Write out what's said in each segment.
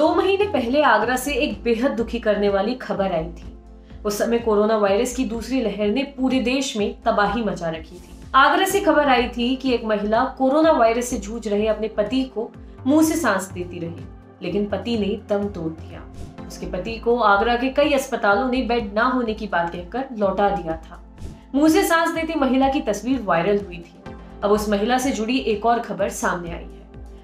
2 महीने पहले आगरा से एक बेहद दुखी करने वाली खबर आई थी। उस समय कोरोना वायरस की दूसरी लहर ने पूरे देश में तबाही मचा रखी थी। आगरा से खबर आई थी कि एक महिला कोरोना वायरस से जूझ रहे अपने पति को मुंह से सांस देती रही, लेकिन पति ने दम तोड़ दिया। उसके पति को आगरा के कई अस्पतालों ने बेड ना होने की बात कहकर लौटा दिया था। मुंह से सांस देती महिला की तस्वीर वायरल हुई थी। अब उस महिला से जुड़ी एक और खबर सामने आई है।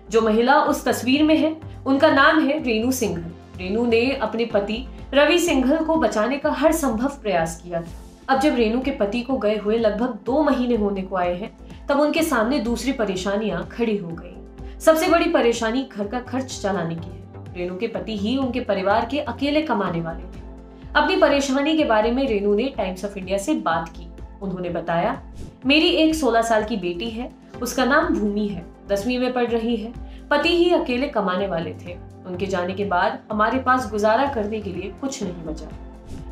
जो महिला उस तस्वीर में है, उनका नाम है रेणु सिंघल। रेणु ने अपने पति रवि सिंघल को बचाने का हर संभव प्रयास किया था। अब जब रेणु के पति को गए हुए लगभग 2 महीने होने को आए हैं, तब उनके सामने दूसरी परेशानियां खड़ी हो गई। सबसे बड़ी परेशानी घर का खर्च चलाने की है। रेणु के पति ही उनके परिवार के अकेले कमाने वाले थे। अपनी परेशानी के बारे में रेणु ने टाइम्स ऑफ इंडिया से बात की। उन्होंने बताया, मेरी एक 16 साल की बेटी है, उसका नाम भूमि है, 10वीं में पढ़ रही है। पति ही अकेले कमाने वाले थे। उनके जाने के बाद हमारे पास गुजारा करने के लिए कुछ नहीं बचा।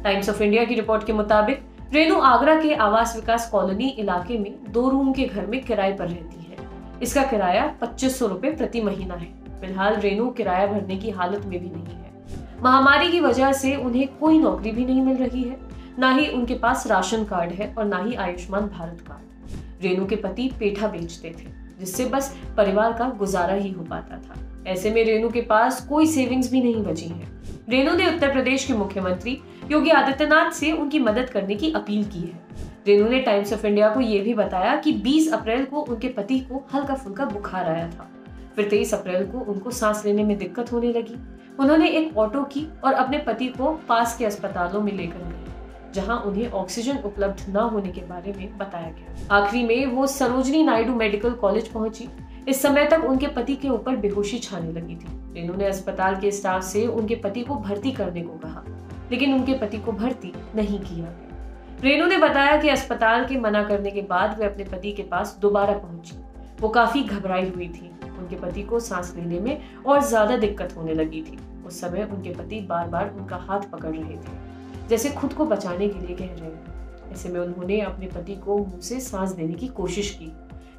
टाइम्स ऑफ इंडिया की रिपोर्ट के मुताबिक रेणु आगरा के आवास विकास कॉलोनी इलाके में 2 रूम के घर में किराए पर रहती है। इसका किराया 2500 रुपए प्रति महीना है। फिलहाल रेणु किराया भरने की हालत में भी नहीं है। महामारी की वजह से उन्हें कोई नौकरी भी नहीं मिल रही है, ना ही उनके पास राशन कार्ड है और ना ही आयुष्मान भारत कार्ड। रेणु के पति पेठा बेचते थे, जिससे बस परिवार का गुजारा ही हो पाता था। ऐसे में रेणु के पास कोई सेविंग्स भी नहीं बची है। रेणु ने उत्तर प्रदेश के मुख्यमंत्री योगी आदित्यनाथ से उनकी मदद करने की अपील की है। रेणु ने टाइम्स ऑफ इंडिया को यह भी बताया कि 20 अप्रैल को उनके पति को हल्का फुल्का बुखार आया था। फिर 23 अप्रैल को उनको सांस लेने में दिक्कत होने लगी। उन्होंने एक ऑटो की और अपने पति को पास के अस्पतालों में लेकर गए, जहां उन्हें ऑक्सीजन उपलब्ध न होने के बारे में बताया गया। आखिरी में वो सरोजनी नायडू मेडिकल कॉलेज पहुंची। इस समय तक उनके पति के ऊपर बेहोशी छाने लगी थी। रेणु ने अस्पताल के स्टाफ से उनके पति को भर्ती करने को कहा, लेकिन उनके पति को भर्ती नहीं किया गया। रेणु ने बताया कि अस्पताल के मना करने के बाद वे अपने पति के पास दोबारा पहुंची। वो काफी घबराई हुई थी। उनके पति को सांस लेने में और ज्यादा दिक्कत होने लगी थी। उस समय उनके पति बार बार उनका हाथ पकड़ रहे थे, जैसे खुद को बचाने के लिए कह रहे हैं। ऐसे में उन्होंने अपने पति को मुंह से सांस देने की कोशिश की।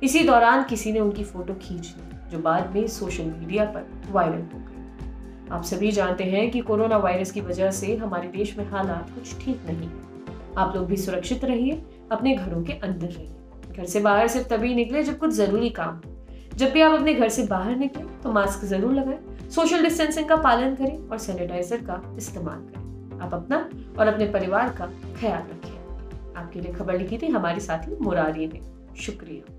इसी दौरान किसी ने उनकी फोटो खींच ली, जो बाद में सोशल मीडिया पर वायरल हो गई। आप सभी जानते हैं कि कोरोना वायरस की वजह से हमारे देश में हालात कुछ ठीक नहीं है। आप लोग भी सुरक्षित रहिए, अपने घरों के अंदर रहिए। घर से बाहर सिर्फ तभी निकले जब कुछ जरूरी काम हो। जब भी आप अपने घर से बाहर निकले तो मास्क जरूर लगाएं, सोशल डिस्टेंसिंग का पालन करें और सैनिटाइजर का इस्तेमाल करें। आप अपना और अपने परिवार का ख्याल रखें। आपके लिए खबर लिखी थी हमारे साथी मुरारी ने। शुक्रिया।